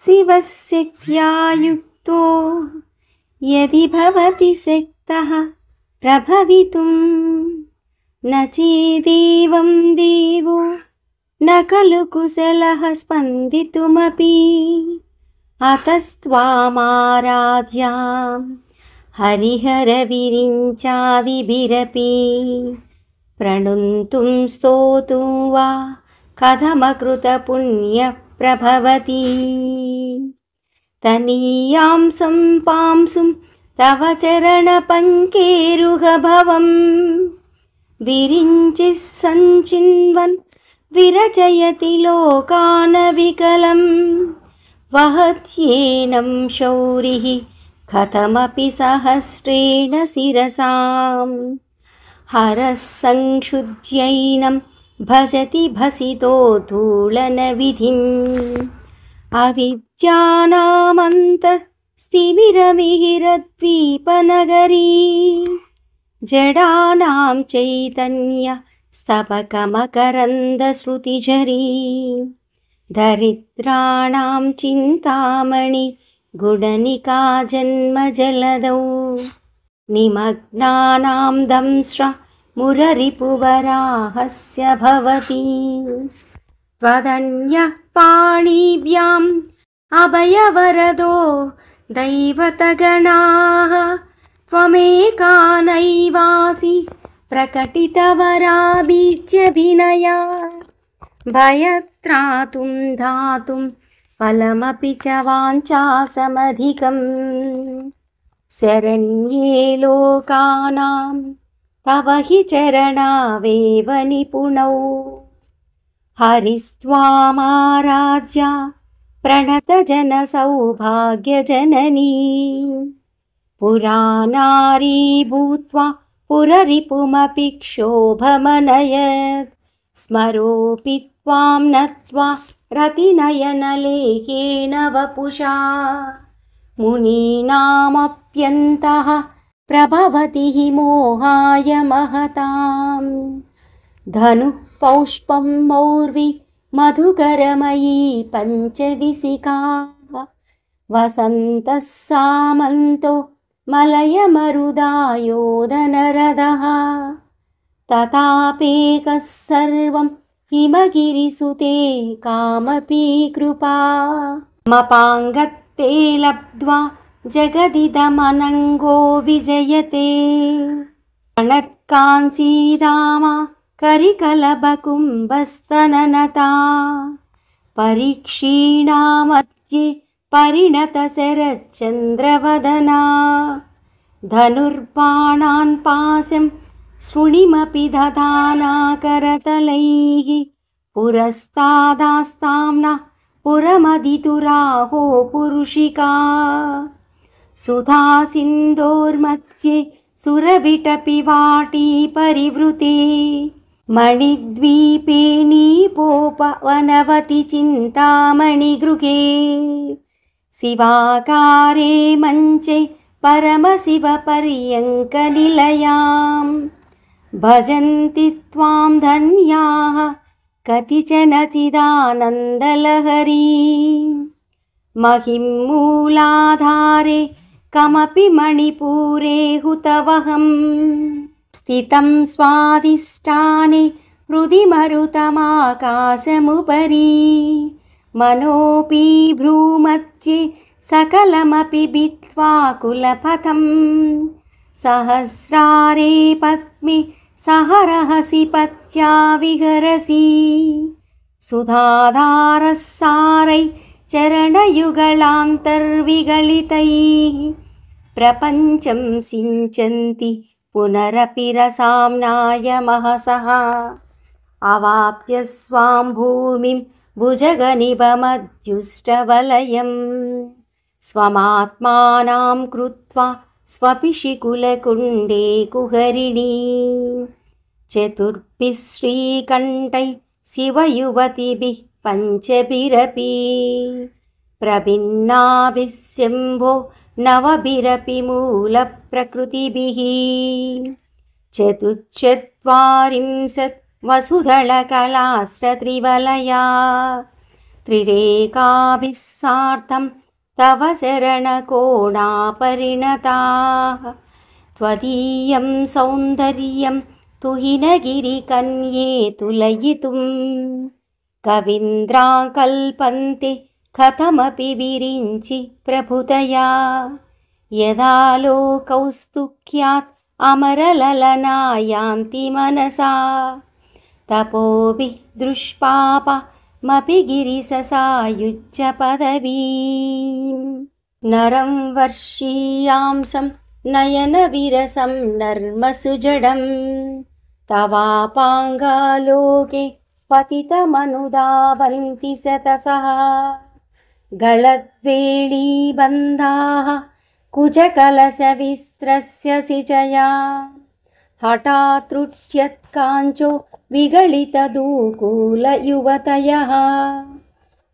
शिवशक्त्या युक्तो यदि भवति शक्तः प्रभवितुं न चेदेवं देवो न खलु कुशलः स्पन्दितुमपि अतस्त्वामाराध्यां हरिहरविरिञ्चादिभिरपि प्रणुन्तुं स्तोतुं वा कथमकृतपुण्यप्रभवति तनीयां सम्पांसुं तव चरणपङ्केरुहभवं विरिञ्चिः सञ्चिन्वन् विरचयति लोकानविकलं वहत्येनं शौरिः कथमपि सहस्रेण शिरसां हरः संक्षुद्यैनं भजति भसितो धूलनविधिम् अविद्यानामन्तस्तिमिरमिहिरद्वीपनगरी जडानां चैतन्य स्तबकमकरन्दश्रुतिझरी दरिद्राणां चिन्तामणि गुडनिका जन्मजलदौ निमग्नानां दंश्र मुररिपुवराहस्य भवति त्वदन्यः पाणिभ्याम् अभयवरदो दैवतगणाः त्वमेका नैवासि प्रकटितवराबीज्यभिनया भयत्रातुं धातुं फलमपि च वाञ्छासमधिकम् शरण्ये लोकानां तव हि चरणावेव निपुणौ हरिस्त्वामाराध्य प्रणतजनसौभाग्यजननी पुरानारी भूत्वा पुररिपुमपि क्षोभमनयत् स्मरोऽपि त्वां नत्वा रतिनयनलेखेन वपुषा मुनीनामप्यन्तः प्रभवति हि मोहाय महतां धनुः पौष्पं मौर्वी मधुकरमयी पञ्चविशिखा वसन्तः सामन्तो मलयमरुदायोधनरदः तथापेकः सर्वं हिमगिरिसुते कामपि कृपा मपाङ्गत्ते लब्ध्वा जगदिदमनङ्गो विजयते प्रणत्काञ्चीधामा करिकलभकुम्भस्तननता परीक्षीणामध्ये परिणतशरच्चन्द्रवदना धनुर्बाणान् पाशं शृणिमपि दधाना करतलैः पुरस्तादास्ताम्ना पुरमदितुराहो पुरुषिका सुधा सिन्धोर्मध्ये सुरविटपि वाटी परिवृते मणिद्वीपे नीपोपवनवति चिन्तामणिगृहे शिवाकारे मञ्चे परमशिवपर्यङ्कनिलयां भजन्ति त्वां धन्याः कतिचन चिदानन्दलहरी महिम्मूलाधारे कमपि मणिपूरे हुतवहं स्थितं स्वाधिष्ठाने हृदि मरुतमाकाशमुपरि मनोऽपि भ्रूमध्ये सकलमपि भित्त्वा कुलपथं सहस्रारे पद्मे सहरहसि पत्या विहरसि सुधाधारसारै चरणयुगलान्तर्विगलितैः प्रपञ्चं सिञ्चन्ति पुनरपि रसाम्नाय महसः अवाप्य स्वां भूमिं भुजगनिभमध्युष्टवलयं स्वमात्मानां कृत्वा स्वपिशिकुलकुण्डे कुहरिणी चतुर्भिः श्रीकण्ठैः शिवयुवतिभिः पञ्चभिरपि प्रभिन्नाभिः शम्भो नवभिरपि मूलप्रकृतिभिः चतुश्चत्वारिंशत् वसुधळकलास्त्रत्रिवलया त्रिरेकाभिः सार्धं तव चरणकोणापरिणताः त्वदीयं सौन्दर्यं तुहिनगिरिकन्ये तुलयितुं कवीन्द्रा कल्पन्ते कथमपि विरिञ्चि प्रभुतया यदा लोकौस्तुख्यात् अमरललनायान्ति मनसा तपोभिः दुष्पापमपि गिरिससायुज्य पदवीं नरं वर्षीयांसं नयनविरसं नर्मसुजडं तवापाङ्गालोके पतितमनुदावन्ति शतसः गलद्वेळीबन्धाः कुजकलशविस्त्रस्य सिचया हठात्रुच्यत्काञ्चो विगलितदूकूलयुवतयः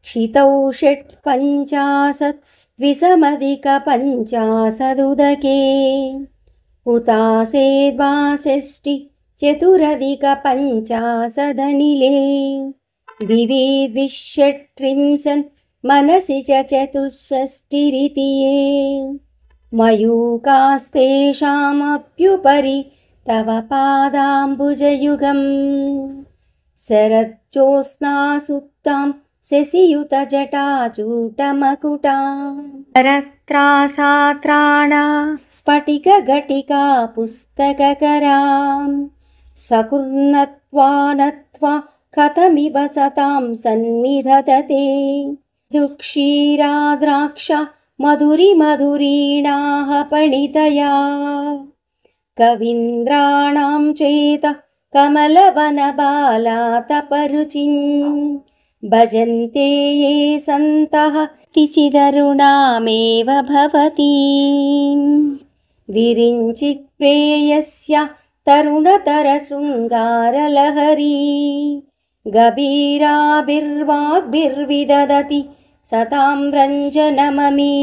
क्षितौ षट्पञ्चाशत् द्विसमधिकपञ्चाशदुदके हुतासेद्वा षष्टि चतुरधिकपञ्चाशदनिले दिवि द्विषट्त्रिंशन् मनसि च चतुष्षष्टिरिति ये मयूकास्तेषामप्युपरि तव पादाम्बुजयुगं शरज्योत्स्नासुप्तां शशियुतजटाचूटमकुटां रत्रासात्राणा स्फटिकघटिका पुस्तककरां सकुर्णत्वा नत्वा कथमिव सतां सन्निधत्ते दुःक्षीराद्राक्षा मधुरीमधुरीणाः पणितया कवीन्द्राणां चेत कमलवनबालातपरुचिं भजन्ते ये सन्तः तिचिदरुणामेव भवतीं विरिञ्चि प्रेयस्या तरुणतरशृङ्गारलहरी गभीराभिर्वाग्भिर्विदधति सतां रञ्जनममी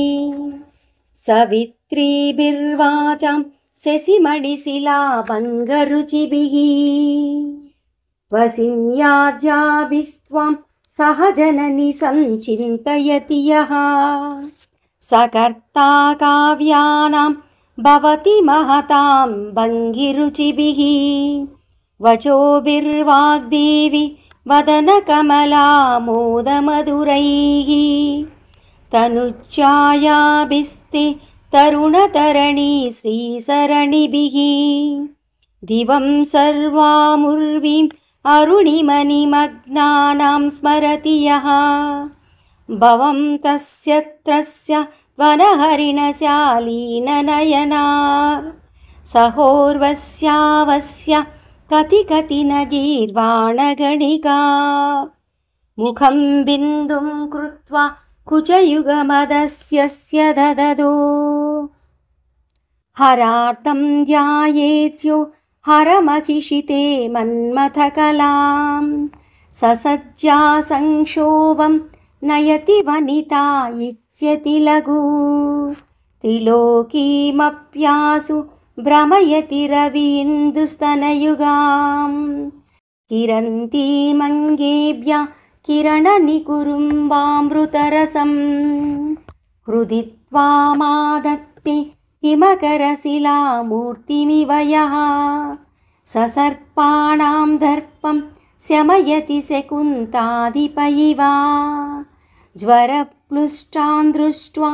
सवित्रीभिर्वाचां शशिमणिशिलाभङ्गरुचिभिः वसिन्याज्याभिस्त्वां सह जननि संचिन्तयति यः सकर्ता काव्यानां भवति महतां भङ्गिरुचिभिः वचोभिर्वाग्देवी वदनकमलामोदमधुरैः तनुच्छायाभिस्ते तरुणतरणी श्रीसरणिभिः दिवं सर्वामुर्वीं अरुणिमनिमग्नानां स्मरति यः भवं तस्य त्रस्य वनहरिणशालीननयना सहोर्वस्यावस्य कति न गीर्वाणगणिका मुखं बिन्दुं कृत्वा कुचयुगमदस्यस्य दददो हरार्थं ध्यायेत्यो हरमहिषिते मन्मथकलां ससज्जा संक्षोभं नयति वनिता इत्स्यति लघु त्रिलोकीमप्यासु भ्रमयति रवीन्दुस्तनयुगां किरन्तीमङ्गेभ्यः किरणनिकुरुम्बामृतरसं हृदि त्वामादत्ते हिमकरशिलामूर्तिमिव यः ससर्पाणां दर्पं शमयति शकुन्ताधिप इव ज्वरप्लुष्टान् दृष्ट्वा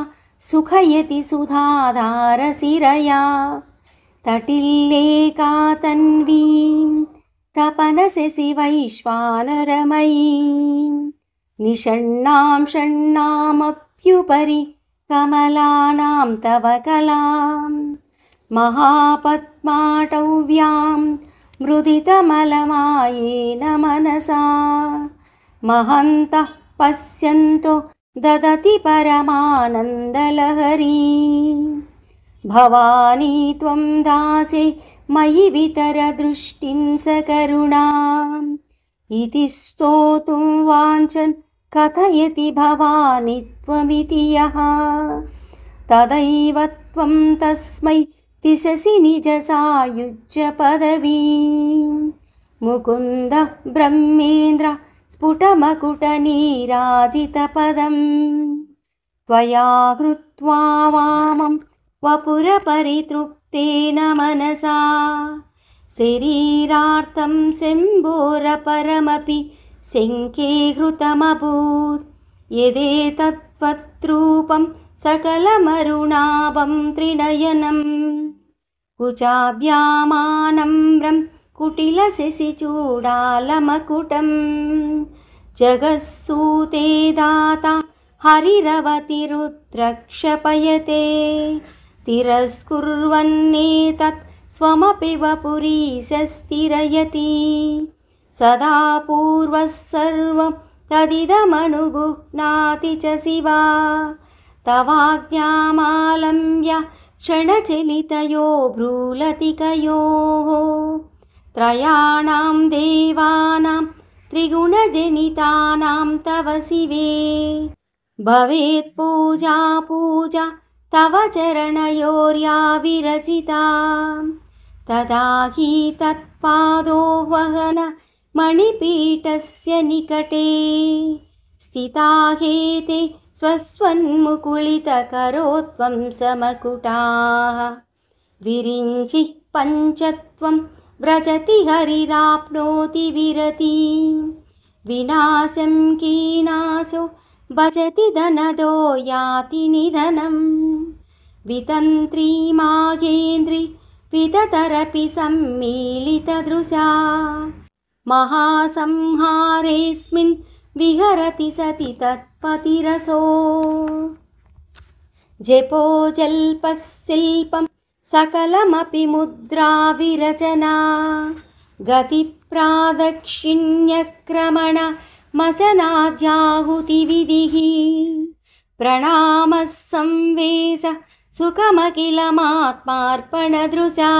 सुखयति सुधाधारशिरया तटिल्लेका तन्वीं तपनशशि वैश्वानरमयीं निषण्णां षण्णामप्युपरि कमलानां तव कलां महापद्माटव्यां मृदितमलमायेन मनसा महन्तः पश्यन्तो ददति परमानन्दलहरी भवानी त्वं दासे मयि वितरदृष्टिं सकरुणाम् इति स्तोतुं वाञ्छन् कथयति भवानी त्वमिति यः तदैव त्वं तस्मै तिशसि निजसायुज्य पदवीं मुकुन्द ब्रह्मेन्द्र स्फुटमकुटनीराजितपदं त्वया कृत्वा वामं वपुरपरितृप्तेन मनसा शरीरार्थं शम्भोरपरमपि शङ्के हृतमभूत् यदेतत्त्वरूपं सकलमरुणाभं त्रिनयनं कुचाभ्यामानम्रं कुटिलशशिचूडालमकुटं जगत्सूते दाता हरिरवतिरुद्रक्षपयते तिरस्कुर्वन्नेतत् स्वमपि वपुरीशस्थिरयति सदा पूर्वः सर्वं तदिदमनुगुह्णाति च शिवा तवाज्ञामालम्ब्य क्षणचलितयो भ्रूलतिकयोः त्रयाणां देवानां त्रिगुणजनितानां तव शिवे भवेत् पूजा पूजा तव चरणयोर्या विरचिता तदा हि तत्पादोह्वहन मणिपीठस्य निकटे स्थिता हेते स्वस्वन्मुकुलितकरोत्वं समकुटाः विरिञ्चिः पञ्चत्वं व्रजति हरिराप्नोति विरति विनाशं कीनासो भजति धनदो याति निधनं वितन्त्री मागेन्द्रि विततरपि सम्मीलितदृशा महासंहारेऽस्मिन् विहरति सति तत्पतिरसो जपो जल्पः शिल्पं सकलमपि मुद्रा विरचना गतिप्रादक्षिण्यक्रमण मसनाद्याहुतिविधिः प्रणामः संवेश सुखमखिलमात्मार्पणदृशा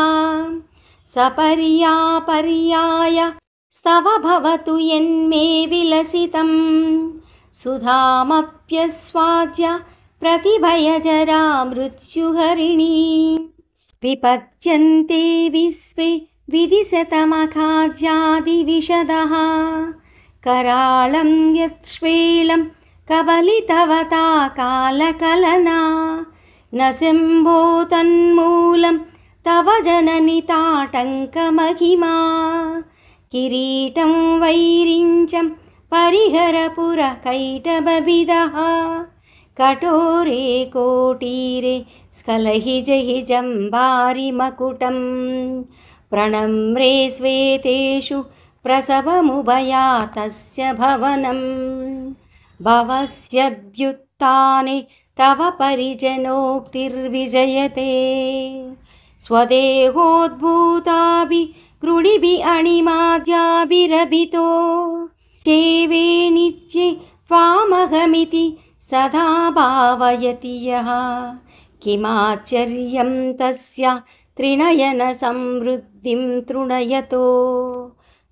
सपर्यापर्याय स्तव भवतु यन्मे विलसितं सुधामप्यस्वाद्य प्रतिभयजरा मृत्युहरिणी विपद्यन्ते विश्वे विदिशतमखाद्यादिविशदः कराळं यच्छ्वेलं कबलितवता कालकलना न शम्भो तन्मूलं तव जननिताटङ्कमहिमा किरीटं वैरिञ्चं परिहरपुरकैटभविदः कठोरे कोटीरे स्खलहिजहि जम्बारिमकुटं प्रणम्रे श्वेतेषु प्रसवमुभया तस्य भवनं भवस्यभ्युत्थाने तव परिजनोक्तिर्विजयते स्वदेहोद्भूताभिगृणिभिः अणिमाद्याभिरभितो सेवे नित्ये त्वामहमिति सदा भावयति यः किमाश्चर्यं तस्य त्रिनयनसमृद्धिं तृणयतो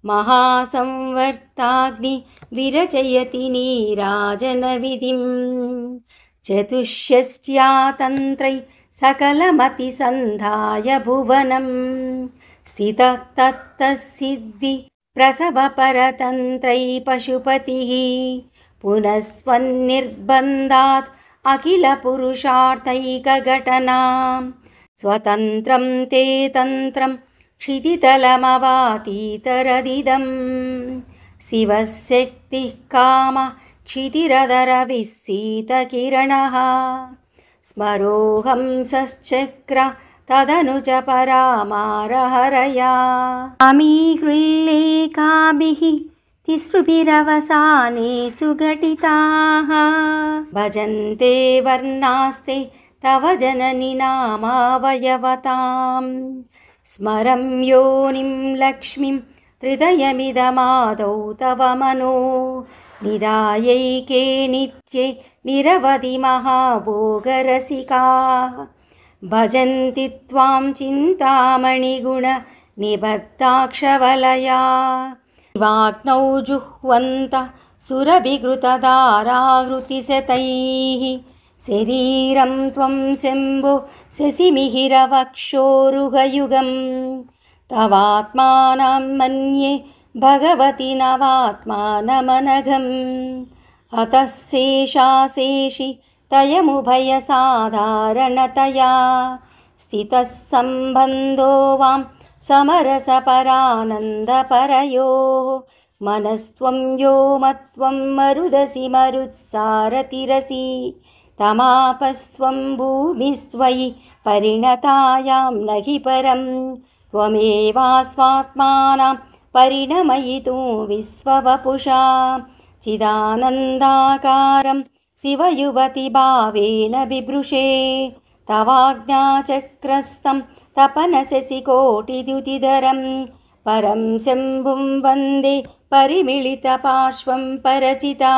महासंवर्ताग्नि विरचयति नीराजनविधिं चतुष्षष्ट्या तन्त्रै सकलमतिसन्धाय भुवनं स्थितः तत्तसिद्धि प्रसवपरतन्त्रै पशुपतिः पुनस्त्वन्निर्बन्धात् अखिलपुरुषार्थैकघटनां स्वतन्त्रं ते तन्त्रं क्षितितलमवातीतरदिदं शिवशक्तिः काम क्षितिरदरविस्सीतकिरणः स्मरोऽहं सश्चक्र तदनु च परामारहरया अमीहृल्लेखाभिः तिसृभिरवसाने सुघटिताः भजन्ते वर्णास्ते तव जननि नामावयवतां स्मरं योनिं लक्ष्मीं हृदयमिदमादौ तव मनो निधायैके नित्ये निरवधि महाभोगरसिकाः भजन्ति त्वां चिन्तामणिगुण निबद्धाक्षवलया वाग्नौ जुह्वन्त सुरभिघृतधाराहृतिशतैः शरीरं त्वं शम्भो शशिमिहिरवक्षोरुहयुगं तवात्मानं मन्ये भगवति नवात्मानमनघम् अतः शेषाशेषि तयमुभयसाधारणतया स्थितः सम्बन्धो वां समरसपरानन्दपरयोः मनस्त्वं यो मत्वं मरुदसि मरुत्सारतिरसि तमापस्त्वं भूमिस्त्वयि परिणतायां न हि परं त्वमेवास्मात्मानां परिणमयितुं विश्ववपुषा चिदानन्दाकारं शिवयुवतिभावेन बिभृशे तवाज्ञाचक्रस्तं तपनशशिकोटिद्युतिधरं परं शम्भुं वन्दे परिमिलितपार्श्वं परचिता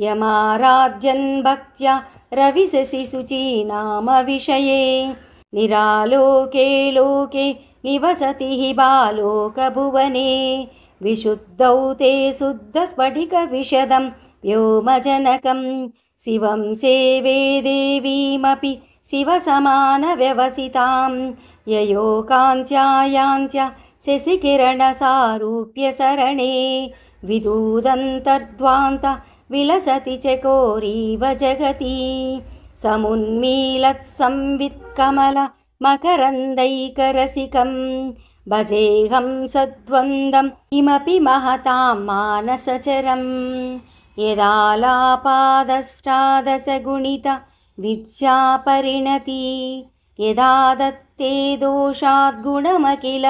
यमाराध्यन् भक्त्या रविशशिशुचीनामविषये निरालोके लोके निवसति हि बालोकभुवने विशुद्धौ ते शुद्धस्फटिकविशदं व्योमजनकं शिवं सेवे देवीमपि शिवसमानव्यवसितां ययोकान्त्यायान्त्या शशिकिरणसारूप्यसरणे विदूदन्तर्ध्वान्त विलसति चकोरीव जगति समुन्मीलत्संवित्कमल मकरन्दैकरसिकं भजेऽहं सद्वन्द्वं किमपि महतां मानसचरं यदालापादष्टादशगुणित विद्या परिणति यदा दत्ते दोषाद्गुणमखिल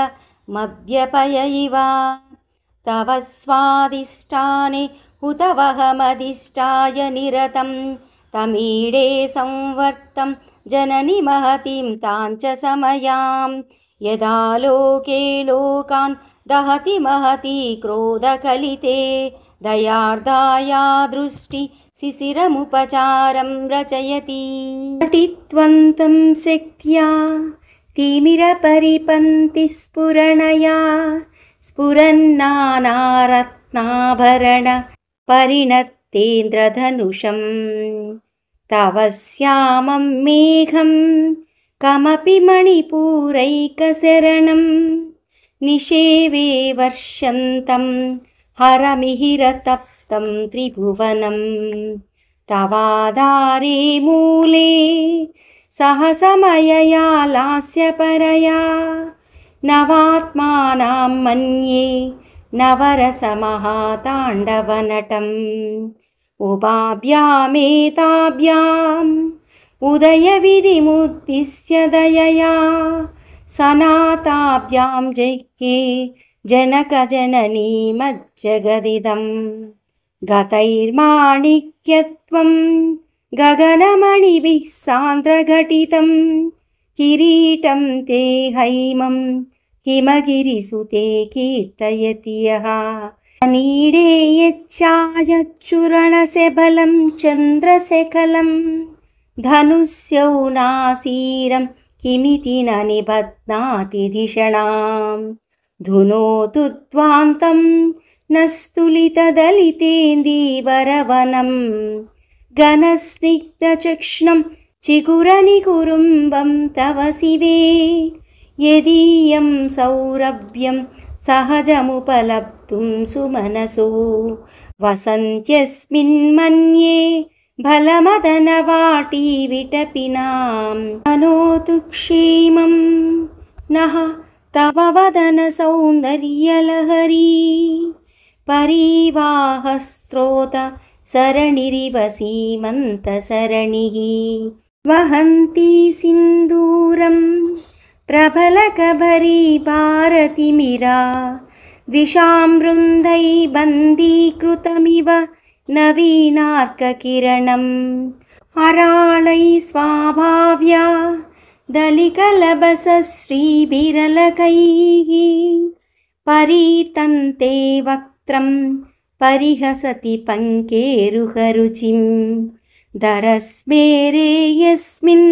मभ्यपय इव तव स्वादिष्टाने हुतवहमधिष्ठाय निरतं तमीडे संवर्तं जननि महतीं तां च समयां यदा लोके लोकान् दहति महती क्रोधकलिते दयार्दाया दृष्टि शिशिरमुपचारं रचयति पठित्वन्तं शक्त्या तिमिरपरिपन्ति स्फुरणया स्फुरन्नानारत्नाभरण परिणतेन्द्रधनुषं तव श्यामं मेघं कमपि मणिपूरैकशरणं निषेवे वर्षन्तं हरमिहिरतप्तं त्रिभुवनं तवाधारे मूले सहसमयया लास्यपरया नवात्मानां मन्ये नवरसमहाताण्डवनटम् उभाभ्यामेताभ्याम् उदयविधिमुद्दिश्य दयया सनाताभ्यां जैके जनकजननी मज्जगदिदं गतैर्माणिक्यत्वं गगनमणिभिः सान्द्रघटितं किरीटं ते हैमं हिमगिरिसुते कीर्तयति यः नीडे यच्चायच्चूरणशबलं चन्द्रशेखलं धनुष्यौनासीरं किमिति न निबध्नाति धिषणां धुनोतु ध्वान्तं न स्तुलितदलितेन्दीवरवनं घनस्निग्धचक्ष्णं चिकुरनिकुरुम्बं तव शिवे यदीयं सौरभ्यं सहजमुपलब्धुं सुमनसो वसन्त्यस्मिन्मन्ये बलमदनवाटी विटपिनां अनोतु क्षेमं नः तव वदन सौन्दर्यलहरी परिवाहस्रोत सरणिरिव सीमन्तसरणिः वहन्ती सिन्दूरं प्रबलकबरी भारतिमिरा विषामृन्दै बन्दीकृतमिव नवीनार्ककिरणम् अराळै स्वाभाव्या दलिकलभसश्रीभिरलकैः परितन्ते वक्त्रं परिहसति पङ्केरुहरुचिं दरस्मेरे यस्मिन्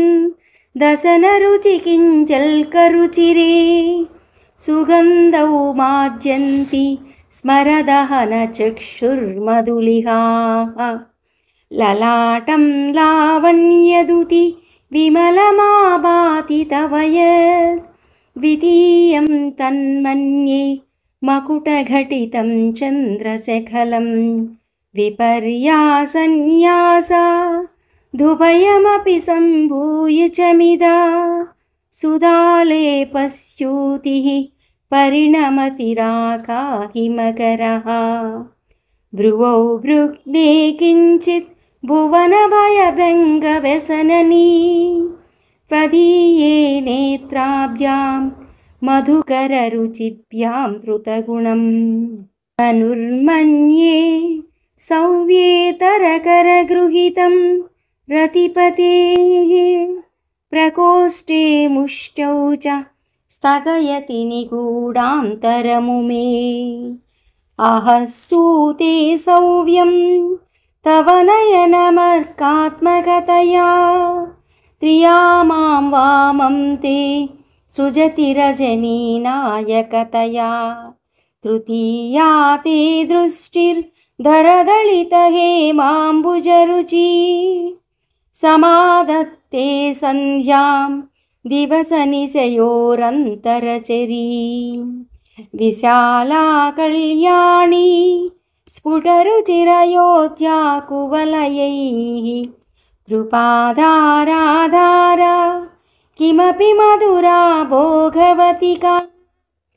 दशनरुचिकिञ्जल्करुचिरे सुगन्धौ माद्यन्ति स्मरदहनचक्षुर्मधुलिहाः ललाटं लावण्यदुति विमलमाभाति तव यद् द्वितीयं तन्मन्ये मकुटघटितं चन्द्रशेखलं विपर्यासन्यासा धुभयमपि सम्भूय च मिदा सुधालेपस्यूतिः परिणमतिराकाहिमकरः भ्रुवौ भृग्ने किञ्चित् भुवनभयभङ्गव्यसननी त्वदीये नेत्राभ्यां मधुकररुचिभ्यां धृतगुणम् तनुर्मन्ये सौव्येतरकरगृहीतं रतिपतेः प्रकोष्ठे मुष्टौ च स्थगयति निगूढान्तरमुमे आहसूते सौव्यं तव नयनमर्कात्मकतया त्रिया मां वामं ते सृजति रजनीनायकतया तृतीया ते दृष्टिर्धरदलितहेमाम्बुजरुचि समादत्ते सन्ध्यां दिवसनिशयोरन्तरचरी विशाला कल्याणी स्फुटरुचिरयोध्या कुवलयैः कृपाधाराधारा किमपि मधुरा भोगवतिका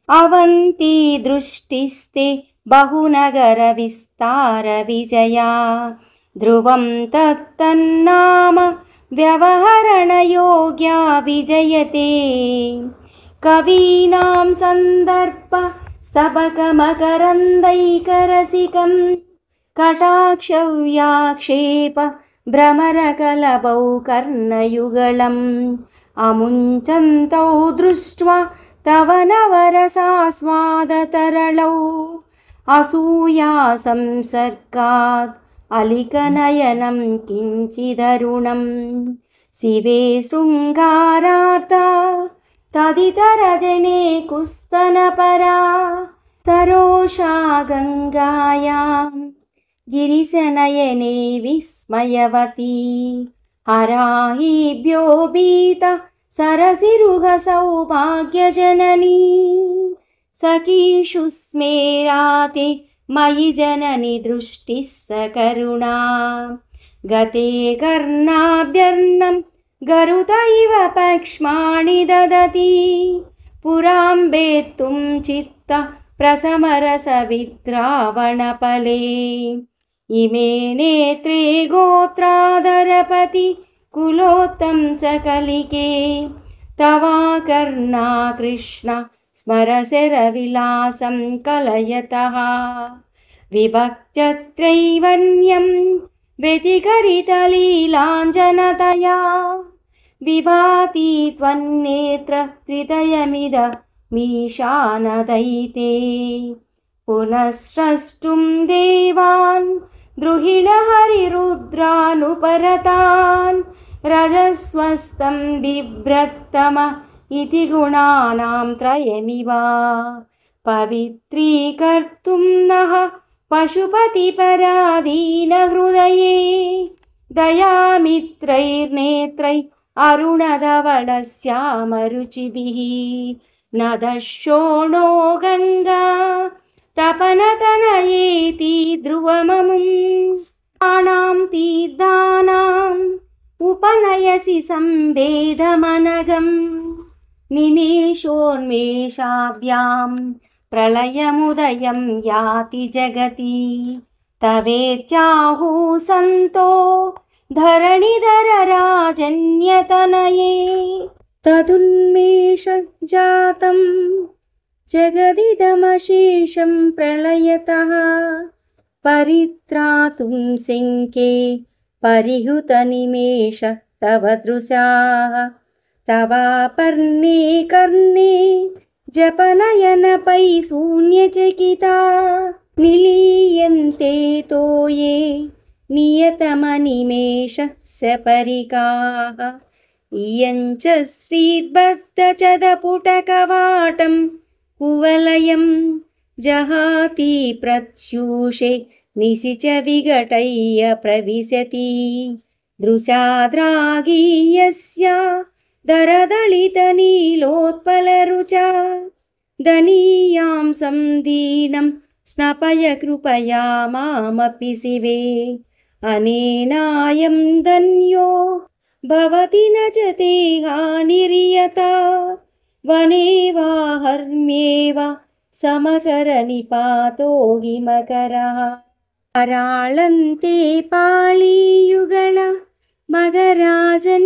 अवन्ती दृष्टिस्ते बहुनगरविस्तारविजया ध्रुवं तत्तन्नाम व्यवहरणयोग्या विजयते कवीनां सन्दर्प स्तबकमकरन्दैकरसिकं कटाक्षव्याक्षेप भ्रमरकलभौ कर्णयुगलम् अमुञ्चन्तौ दृष्ट्वा तव नवरसास्वादतरलौ असूया संसर्गात् अलिकनयनं किञ्चिदरुणं शिवे शृङ्गारार्ता तदितरजने कुस्तनपरा सरोषा गङ्गायां गिरिशनयने विस्मयवती हराहिभ्यो भीता सरसिरुह सौभाग्यजननी सखीषु स्मेराते मयि जननि दृष्टिः सकरुणा गते कर्णाभ्यर्णं गरुत इव पक्ष्माणि ददति पुराम्बेत्तुं चित्त प्रसमरसविद्रावणपले इमे नेत्रे गोत्राधरपति कुलोत्तं सकलिके तवा कर्णा कृष्ण स्मरशरविलासं कलयतः विभक्त्यत्रैवन्यं व्यतिकरितलीलाञ्जनतया विभाति त्वन्नेत्र त्रितयमिद मीशानदैते पुनःस्रष्टुं देवान् द्रुहिणहरिरुद्रानुपरतान् रजस्वस्तं बिभ्रत्तम इति गुणानां त्रयमिव पवित्रीकर्तुं नः पशुपतिपराधीनहृदये दयामित्रैर्नेत्रै अरुणधवलश्यामरुचिभिः न दशोणो गङ्गा तपनतनयेति ध्रुवममुं प्राणां तीर्थानाम् उपनयसि संवेदमनघं निमेषोन्मेषाभ्यां प्रलयमुदयं याति जगति तवेत्याहुः सन्तो धरणिधरराजन्यतनये तदुन्मेषजातं जगदिदमशेषं प्रलयतः परित्रातुं शङ्के परिहृतनिमेष तव दृशाः तवापर्णे कर्णे जपनयनपै शून्यचकिता निलीयन्ते तोये नियतमनिमेष सपरिकाः इयञ्च श्रीद्बद्धचदपुटकवाटं कुवलयं जहाति प्रत्यूषे निशि च विघटय्य प्रविशति दृशाद्रागीयस्य दरदलितनीलोत्पलरुचा दनीयांसं दीनं स्नपय कृपया मामपि शिवे अनेनायं धन्यो भवति न च ते हानिर्यथा वने वा हर्म्ये वा समकरनिपातो हिमकरः कराळन्ते पाळीयुगळ मगराजन्यतनये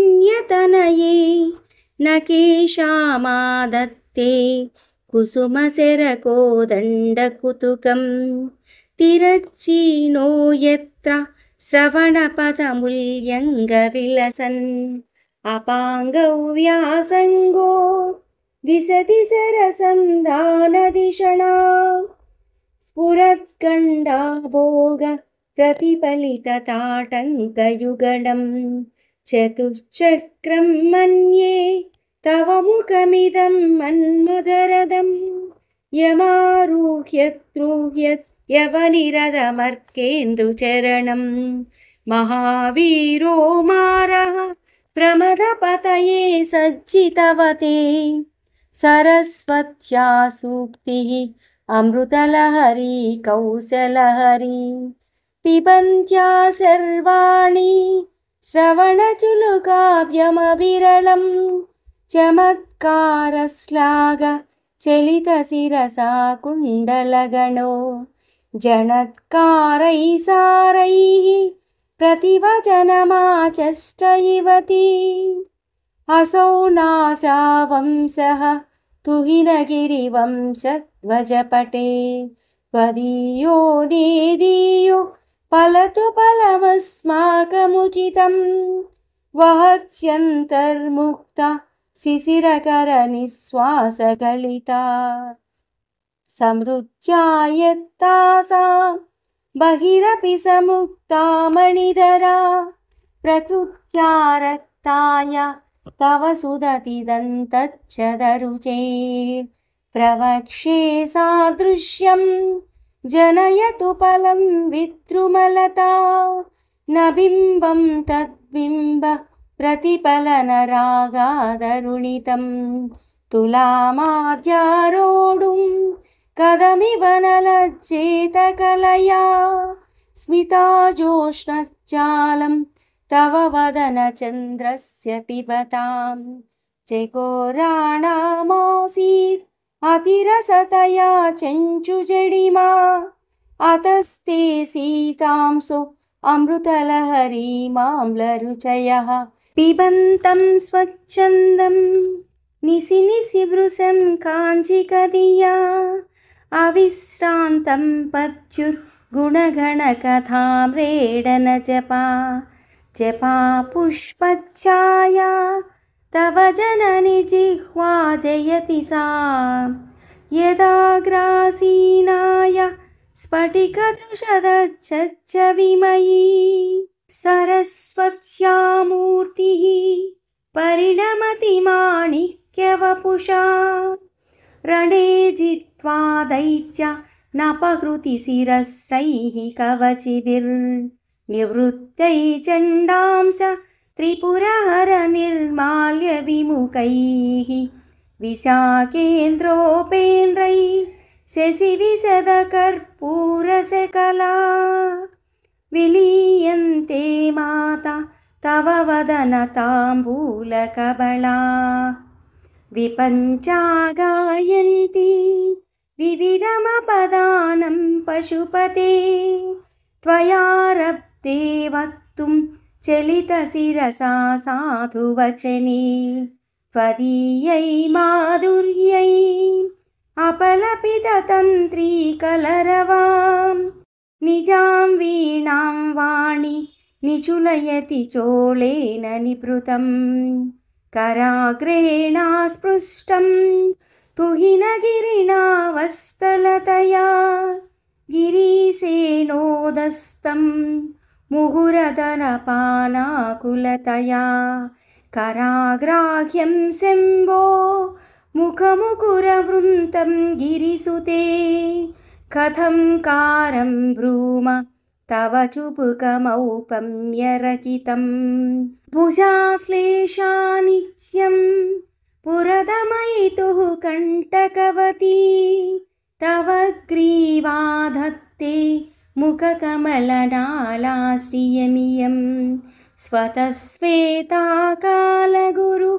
न केशामादत्ते कुसुमशरकोदण्डकुतुकं तिरच्चीनो यत्र श्रवणपदमुल्यङ्गविलसन् अपाङ्गव्यासङ्गो दिशति सरसन्धानधिषणा स्फुरत्कण्डाभोग प्रतिफलितताटङ्कयुगलं चतुश्चक्रं मन्ये तव मुखमिदं मन्मथरथं यमारुह्यत्रुह्यत् यवनिरदमर्केन्दुचरणं महावीरो मारः प्रमदपतये सज्जितवते सरस्वत्या सूक्तिः अमृतलहरी कौसलहरी पिबन्त्या सर्वाणि श्रवणचुलुकाव्यमविरलं चमत्कारश्लाघ चलितशिरसा कुण्डलगणो जणत्कारैः सारैः प्रतिवचनमाचष्ट युवती असौ नासावंशः तुहिनगिरिवंशध्वजपटे त्वदीयो नेदीयो फलतु फलमस्माकमुचितं वहत्यन्तर्मुक्ता शिशिरकरनिःश्वासगलिता समृद्ध्या यत्तासां बहिरपि समुक्ता मणिधरा प्रकृत्या रक्ताय तव सुदतिदन्तच्छदरुचे प्रवक्ष्ये सादृश्यं जनयतु फलं विद्रुमलता न बिम्बं तद्बिम्ब प्रतिफलनरागादरुणितं तुलामाद्यारोढुं कदमिव न लज्जेत कलया स्मिताजोष्णश्चालं तव वदनचन्द्रस्य पिबतां चकोराणामासीत् अतिरसतया चञ्चुजडिमा अतस्ते सीतांसो अमृतलहरी माम्लरुचयः पिबन्तं स्वच्छन्दं निशि निशि वृषं काञ्चिकदिया अविश्रान्तं पत्युर्गुणगणकथाम्रेडन जपा जपा पुष्पच्छाया तव जननि जिह्वा जयति सा यदाग्रासीनाय स्फटिकदृशदच्छच्च विमयी सरस्वत्या मूर्तिः परिणमति माणिक्यवपुषा रणे जित्वा दैत्य नपहृति शिरस्रैः कवचिभिर्निवृत्तै चण्डांस त्रिपुरहर निर्माल्य विमुखैः विशाखेन्द्रोपेन्द्रैः शशिविशदकर्पूरशकला विलीयन्ते माता तव वदनताम्बूलकबला विपञ्चा गायन्ति विविधमपदानं पशुपते त्वयारब्धे वक्तुं चलितशिरसा साधुवचने त्वदीयै माधुर्यै अपलपिततन्त्रीकलरवां निजां वीणां वाणि निचुलयति चोळेन निभृतं कराग्रेणा स्पृष्टं तुहिनगिरिणावस्तलतया गिरीशेनोदस्तं मुहुरधनपानाकुलतया कराग्राह्यं शम्भो मुखमुकुरवृन्तं गिरिसुते कथं कारं ब्रूम तव चुबुकमौपम्यरहितं भुजाश्लेषा नित्यं पुरदमयितुः कण्टकवती तव ग्रीवाधत्ते मुखकमलनालाश्रियमियं स्वतस्वेताकालगुरु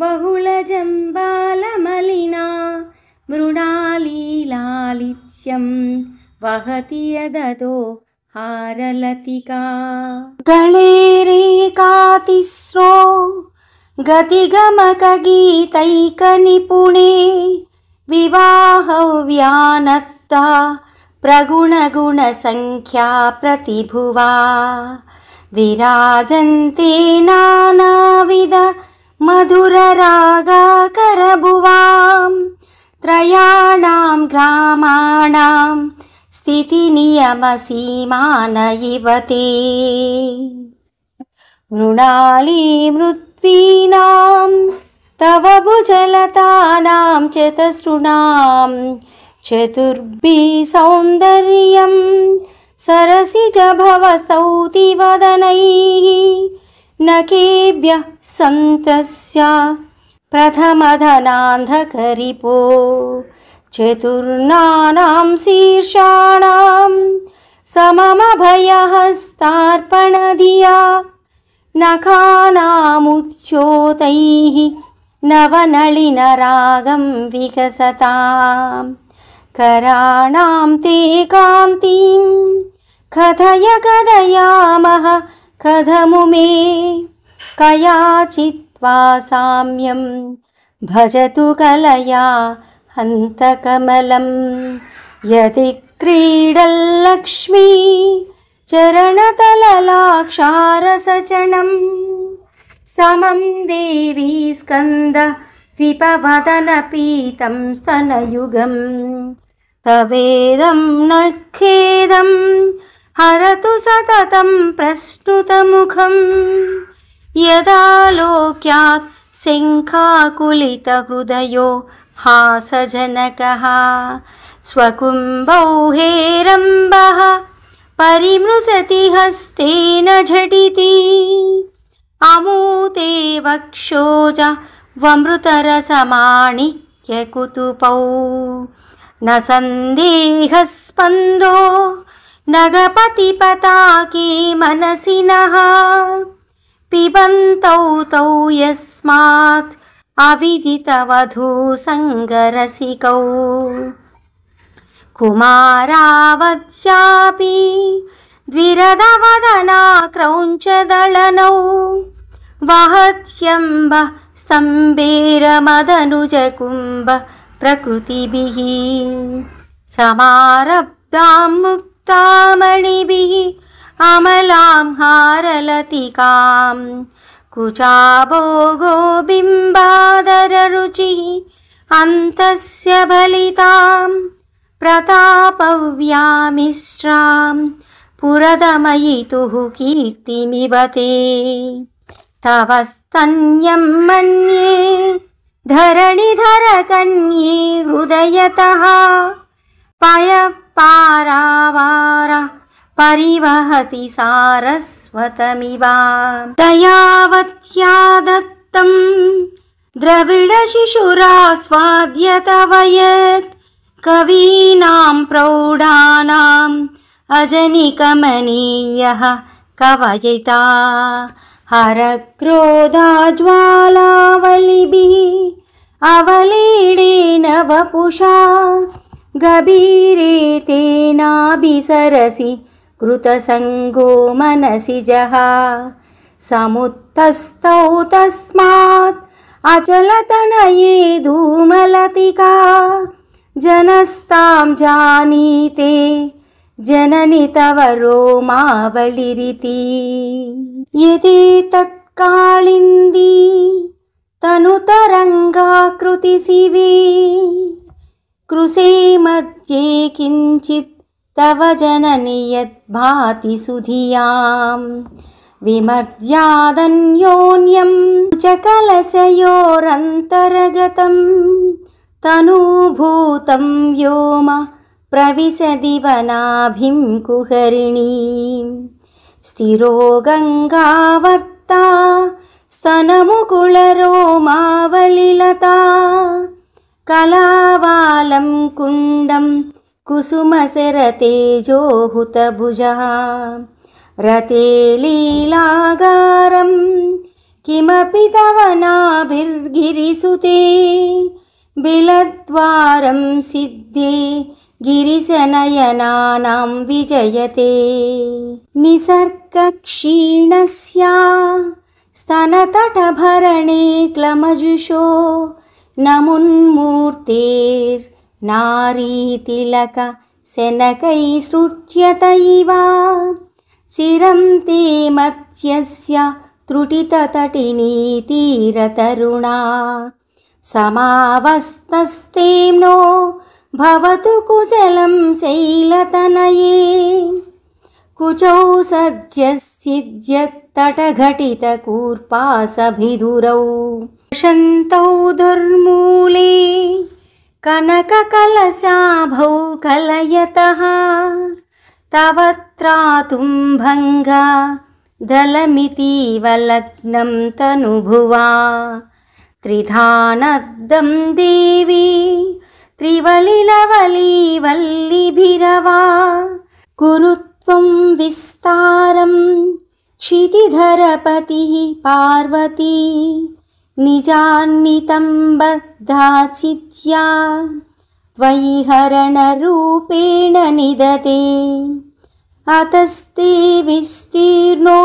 बहुलजम्बालमलिना मृणालीलालित्यं वहति यदतो हारलतिका गळेरेकातिस्रो गतिगमकगीतैकनिपुणे विवाहव्यानत्ता प्रगुणगुणसङ्ख्या प्रतिभुवा विराजन्ते नानाविध मधुररागाकरभुवां त्रयाणां ग्रामाणां स्थितिनियमसीमान इव ते मृणालीमृत्वीनां तव भुजलतानां चतसृणां चतुर्भिः सौन्दर्यं सरसिजभवस्तौतिवदनैः नकेभ्यः सन्त्रस्य प्रथमधनान्धकरिपो चतुर्णानां शीर्षाणां सममभयहस्तार्पणधिया नखानामुच्योतैः नवनलिनरागं विकसतां कराणां ते कान्तिं कथय कथयामः कथमुमे कयाचित्वा साम्यं भजतु कलया हन्तकमलं यदि क्रीडल्लक्ष्मी चरणतललाक्षारसचनं समं देवी स्कन्द द्विपवदनपीतं स्तनयुगं तवेदं न खेदं हरतु सततं प्रश्नुतमुखं यदालोक्यात् शङ्खाकुलितहृदयो हासजनकः स्वकुम्भौ हेरम्बः परिमृशति हस्तेन झटिति अमूते वक्षोज वमृतरसमाणिक्यकुतुपौ न सन्देहस्पन्दो नगपतिपताके मनसि नः पिबन्तौ तौ यस्मात् अविदितवधूसङ्गरसिकौ कुमारावत्यापि द्विरदवदना क्रौञ्चदलनौ वहत्यम्ब स्तम्भेरमदनुजकुम्भ प्रकृतिभिः समारब्धां मुक्तामणिभिः अमलां हारलतिकां कुचाभोगो बिम्बादररुचिः अन्तस्य बलितां प्रतापव्यामिश्रां पुरदमयितुः कीर्तिमिव ते तव स्तन्यं मन्ये धरणिधरकन्ये हृदयतः पयःपारावार परिवहति सारस्वतमिव दयावत्या दत्तं द्रविडशिशुरास्वाद्य तव यत् कवीनां प्रौढानाम् अजनिकमनीयः कवयिता हरक्रोधाज्वालावलिभिः अवलीडेन वपुषा गभीरे तेनाभिसरसि कृतसङ्गो मनसि जहा समुत्थस्थौ तस्मात् अचलतनये धूमलतिका जनस्तां जानीते जननि तव रोमावलिरिति यदि तत्कालिन्दी तनुतरङ्गाकृतिशिवे कृशे मध्ये किञ्चित् तव जननि यद्भाति सुधियां विमर्द्यादन्योन्यं चकलशयोरन्तर्गतं तनुभूतं व्योम प्रविशदिवनाभिं कुहरिणीं स्थिरो गङ्गावर्ता स्तनमुकुलरोमावलिलता कलावालं कुण्डं कुसुमशरतेजोहुतभुजः रते लीलागारं किमपि तव नाभिर्गिरिसुते बिलद्वारं सिद्धे गिरिशनयनानां विजयते निसर्गक्षीणस्या स्तनतटभरणे क्लमजुषो नमुन्मूर्तेर्नारीतिलक शनकैसृज्यत इव चिरं ते मत्यस्य त्रुटिततटिनीतीरतरुणा समावस्तस्तेम्नो भवतु कुशलं शैलतनये कुचौ सद्यस्सिद्यत्तटघटितकूर्पासभिधुरौ शन्तौ दुर्मूले कनककलशाभौ कलयतः तव त्रातुं भङ्गा दलमितीव लग्नं तनुभुवा त्रिधानद्दं देवी त्रिवलिलवलीवल्लिभिरवा कुरु त्वं विस्तारं क्षितिधरपतिः पार्वती निजान्नितं बद्धा चित्या त्वयि हरणरूपेण निदते अतस्ते विस्तीर्णो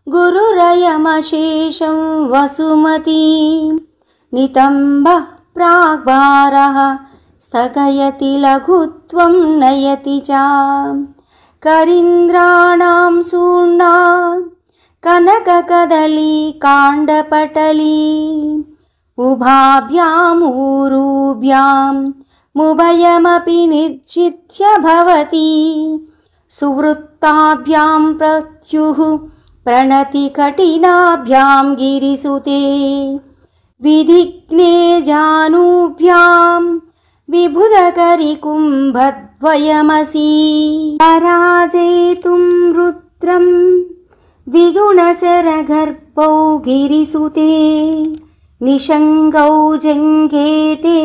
गुरुरयमशेषं वसुमती नितम्बः प्राग्भारः स्थगयति लघुत्वं नयति च करीन्द्राणां सूर्णा कनककदली काण्डपटली उभाभ्यामूरुभ्यां मुभयमपि निर्जित्य भवति सुवृत्ताभ्यां प्रत्युः प्रणतिकठिनाभ्यां गिरिसुते विधिग्ने जानुभ्यां विबुधकरिकुम्भद्वयमसि पराजयितुं रुद्रं विगुणशरगर्भौ गिरिसुते निषङ्गौ जङ्घेते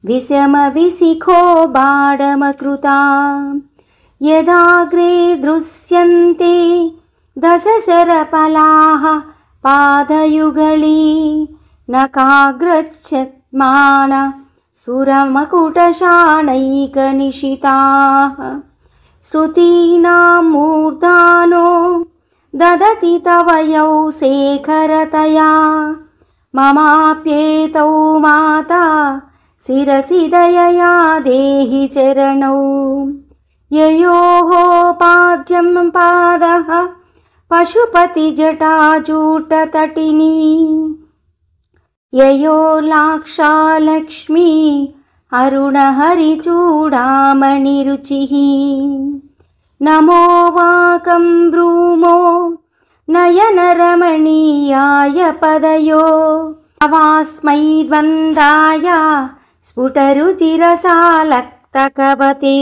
विषमविशिखो बाडमकृता यदाग्रे दृश्यन्ते दशशरफलाः पादयुगली नकाग्रच्छत्मान सुरमकुटशाणैकनिशिताः श्रुतीनां मूर्धानो ददति तव यौ शेखरतया ममाप्येतौ माता शिरसि दयया देहि चरणौ ययोः पाद्यं पादः पशुपतिजटाजूटतटिनी ययो लाक्षालक्ष्मी अरुणहरिचूडामणिरुचिः नमो वाकं ब्रूमो नयनरमणीयाय पदयो अवास्मै द्वन्द्वाय स्फुटरुचिरसालक्तकवते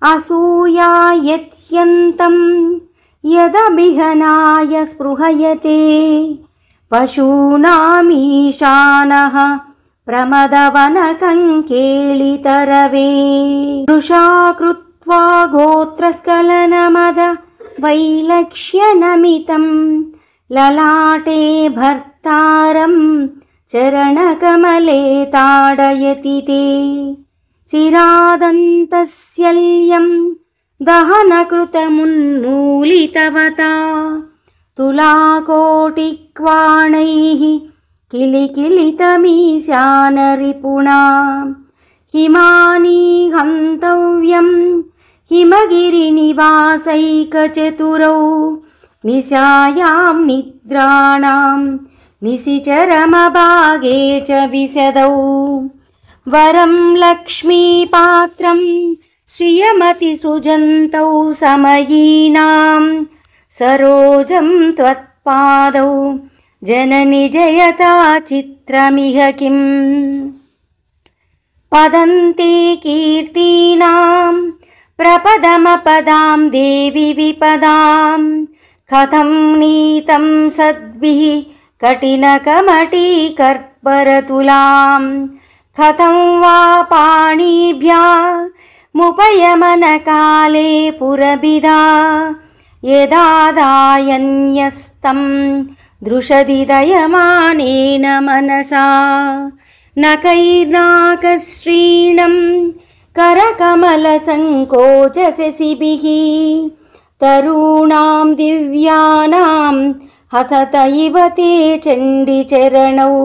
असूया यत्यन्तं यदभिहनाय स्पृहयते पशूनामीशानः प्रमदवनकङ्केलितरवे वृषा कृत्वा गोत्रस्खलनमद वैलक्ष्यनमितं ललाटे भर्तारं चरणकमले ताडयति ते चिरादन्तस्यल्यं दहनकृतमुन्मूलितवता तुलाकोटिक्वाणैः किलिकिलितमीशानरिपुणा हिमानी हन्तव्यं हिमगिरिनिवासैकचतुरौ निशायां निद्राणां निशिचरमभागे च विशदौ वरं लक्ष्मीपात्रं श्रियमतिसृजन्तौ समयीनां सरोजं त्वत्पादौ जननि जयता चित्रमिह किम् पदन्ते कीर्तीनां प्रपदमपदां देवि विपदां कथं नीतं सद्भिः कठिनकमटीकर्परतुलां कथं वा पाणिभ्यामुपयमनकाले पुरभिदा यदादायन्यस्तं दृशदिदयमानेन मनसा नकैर्नाकश्रीणं करकमलसङ्कोचशशिभिः तरूणां दिव्यानां हसत इव ते चण्डीचरणौ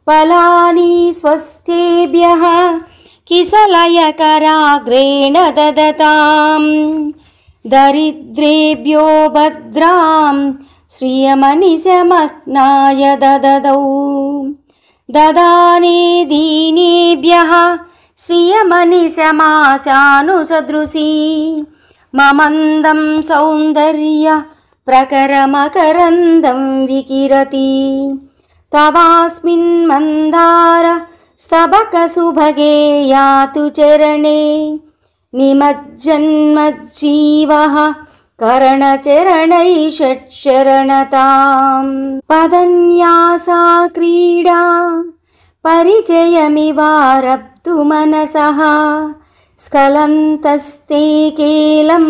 फलानि स्वस्तेभ्यः किसलयकराग्रेण ददतां दरिद्रेभ्यो भद्रां श्रियमनिशमग्नाय दददौ ददाने दीनेभ्यः श्रियमनिशमाशानुसदृशी ममन्दं सौन्दर्य प्रकरमकरन्दं विकिरति तवास्मिन् मन्दार स्तबकसुभगे यातु चरणे निमज्जन्मज्जीवः करणचरणै षट्शरणतां पदन्यासा क्रीडा परिचयमिवारब्धु मनसः स्खलन्तस्ते केलं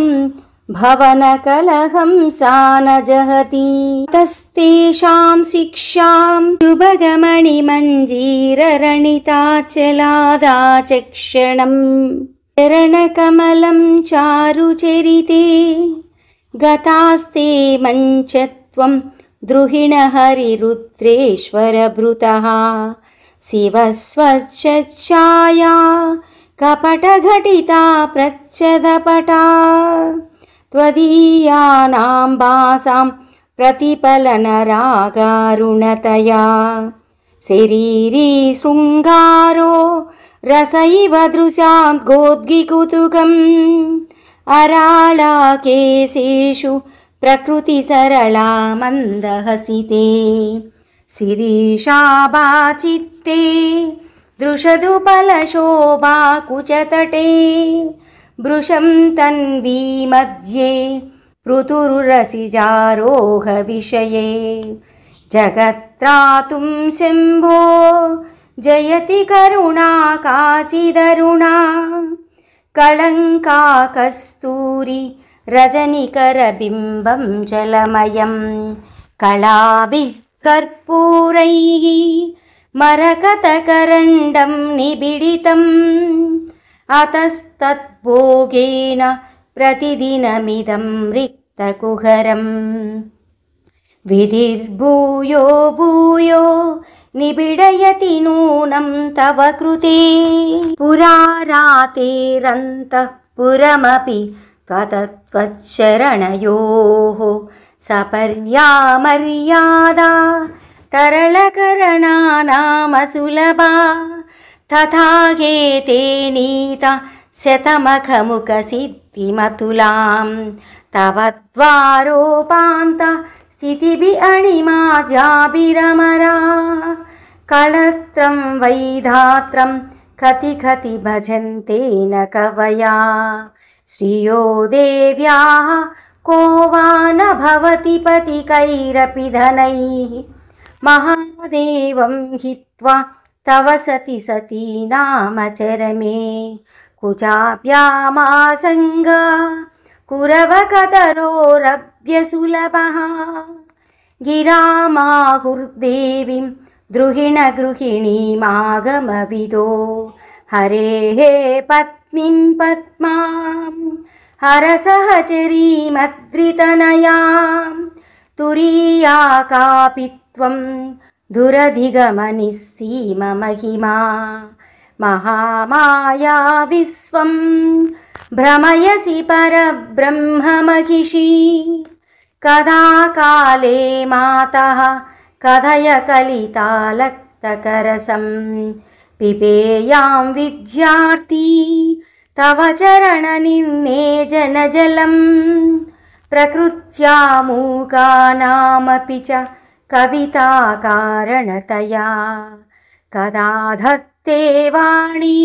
भवनकलहं सा न जहति तस्तेषां शिक्षां शुभगमणिमञ्जीररणिताचलादाचक्षणं चरणकमलं चारुचरिते गतास्ते मञ्चत्वं द्रुहिणहरिरुद्रेश्वरभृतः शिवस्वच्छाया कपटघटिता प्रच्छदपटा त्वदीयानां भासां प्रतिफलनरागारुणतया शरीरी शृङ्गारो रस इव दृशां गोद्गिकुतुकम् अराळाकेशेषु प्रकृतिसरला मन्दहसिते शिरीषाभाचित्ते दृशदुपलशोभा कुचतटे भृशं तन्वी मध्ये पृथुरुरसिजारोहविषये जगत्त्रातुं शम्भो जयति करुणा काचिदरुणा कळङ्का कस्तूरी रजनिकरबिम्बं जलमयं कलाभिः कर्पूरैः मरकतकरण्डं निबिडितम् अतस्तद्भोगेन प्रतिदिनमिदं रिक्तकुहरम् विधिर्भूयो भूयो निबिडयति नूनं तव कृते पुरा रातेरन्तः पुरमपि त्वच्चरणयोः सपर्या मर्यादा तरलकरणानामसुलभा तथा हेते नीता शतमखमुखसिद्धिमतुलां तव द्वारोपान्त स्थितिभिः अणिमाजाभिरमरा कळत्रं वैधात्रं कति कति भजन्ते न कवया श्रियो देव्याः को वा न भवति पथिकैरपि धनैः महादेवं हित्वा तव सति सती नाम चरमे कुचाभ्यामासङ्गा कुरवकतरोरभ्यसुलभः गिरामाहुर्देवीं द्रुहिणगृहिणीमागमविदो हरेः पत्नीं पद्मां हरसहचरीमद्रितनयां तुरीया कापि त्वं दुरधिगमनिस्सीममहिमा महामाया विश्वं भ्रमयसि परब्रह्ममहिषी कदा काले मातः कथय कलितालक्तकरसं पिबेयां विद्यार्थी तव चरणनिर्नेजनजलं प्रकृत्या मूकानामपि च कविताकारणतया कदा धत्ते वाणी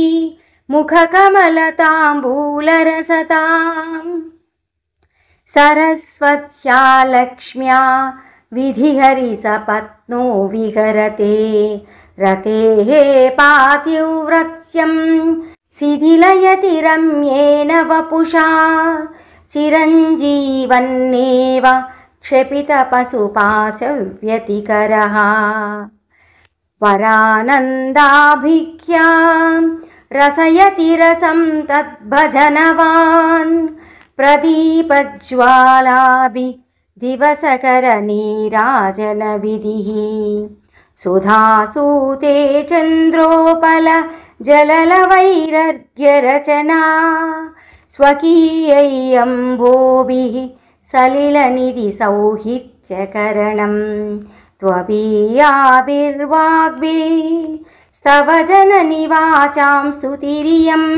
मुखकमलताम्बूलरसतां सरस्वत्या लक्ष्म्या विधिहरिसपत्नो विहरते रतेः पातिव्रत्यं शिथिलयति रम्येन वपुषा चिरञ्जीवन्नेव क्षपितपशुपाशव्यतिकरः वरानन्दाभिख्यां रसयति रसं तद्भजनवान् प्रदीपज्वालाभि दिवसकरनीराजनविधिः सुधासूते चन्द्रोपल जललवैरर्घ्यरचना स्वकीयैरम्भोभिः सलिलनिधिसौहित्यकरणं त्वबीयाभिर्वाग्भिः स्तव जननि वाचां स्तुतिरियम्।